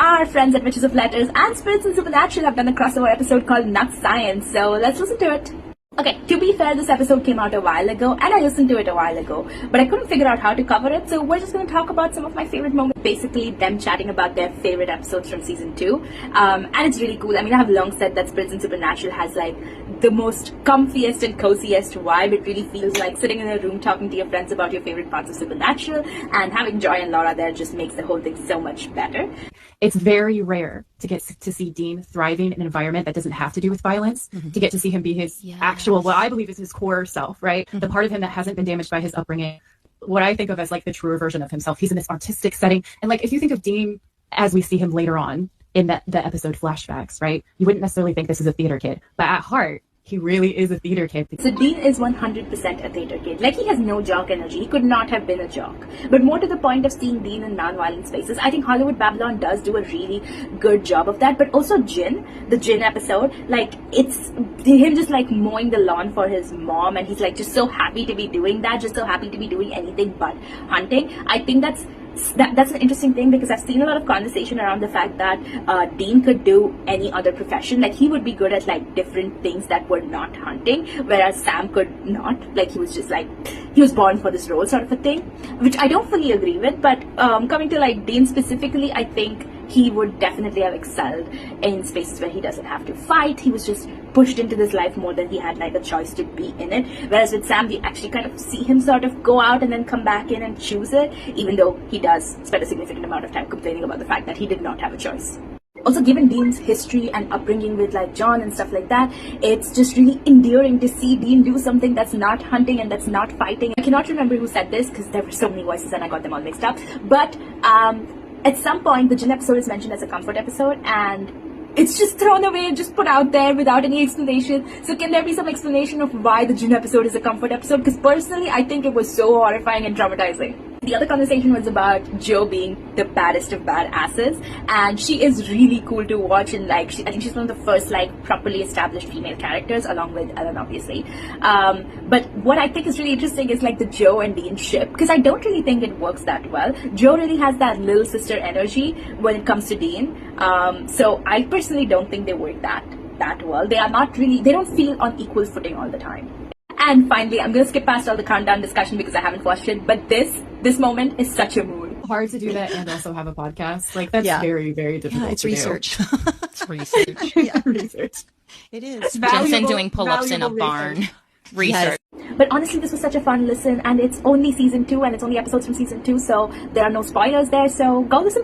our friends at Witches of Letters and Spirits and Supernatural have done a crossover episode called Nut Science, so let's listen to it. Okay, to be fair, this episode came out a while ago and I listened to it a while ago, but I couldn't figure out how to cover it, so we're just going to talk about some of my favorite moments, basically them chatting about their favorite episodes from season 2, and it's really cool. I mean, I have long said that Spirits and Supernatural has like the most comfiest and coziest vibe. It really feels like sitting in a room talking to your friends about your favorite parts of Supernatural, and having Joy and Laura there just makes the whole thing so much better. It's very rare to get to see Dean thriving in an environment that doesn't have to do with violence, to get to see him be his actual, what I believe is his core self, right? The part of him that hasn't been damaged by his upbringing, what I think of as like the truer version of himself. He's in this artistic setting. And like, if you think of Dean as we see him later on in the episode Flashbacks, right? You wouldn't necessarily think this is a theater kid, but at heart, he really is a theater kid. So Dean is 100% a theater kid. Like, he has no jock energy. He could not have been a jock. But more to the point of seeing Dean in non-violent spaces, I think Hollywood Babylon does do a really good job of that. But also Jin, the Jin episode, like, it's him just like mowing the lawn for his mom, and he's like just so happy to be doing that, just so happy to be doing anything but hunting. I think that's an interesting thing, because I've seen a lot of conversation around the fact that Dean could do any other profession. Like, he would be good at like different things that were not hunting, whereas Sam could not. Like, he was just like, he was born for this role sort of a thing, which I don't fully agree with. But coming to like Dean specifically, I think he would definitely have excelled in spaces where he doesn't have to fight. He was just pushed into this life more than he had like a choice to be in it. Whereas with Sam, we actually kind of see him sort of go out and then come back in and choose it, even though he does spend a significant amount of time complaining about the fact that he did not have a choice. Also, given Dean's history and upbringing with like John and stuff like that, it's just really endearing to see Dean do something that's not hunting and that's not fighting. I cannot remember who said this because there were so many voices and I got them all mixed up. But at some point, the Jin episode is mentioned as a comfort episode, and it's just thrown away and just put out there without any explanation. So can there be some explanation of why the Jin episode is a comfort episode? Because personally, I think it was so horrifying and traumatizing. The other conversation was about Jo being the baddest of badasses, and she is really cool to watch, and like I think she's one of the first like properly established female characters, along with Ellen, obviously. But what I think is really interesting is like the Jo and Dean ship, because I don't really think it works that well. Jo really has that little sister energy when it comes to Dean, so I personally don't think they work that well. They don't feel on equal footing all the time. And finally, I'm going to skip past all the countdown discussion because I haven't watched it, but this moment is such a mood. Hard to do that and also have a podcast. Like, that's very, very difficult. Yeah, it's to research. Do. It's research. Yeah, research. It is. Jensen doing pull-ups in a barn. Research. But honestly, this was such a fun listen, and it's only season 2 and it's only episodes from season 2, so there are no spoilers there, so go listen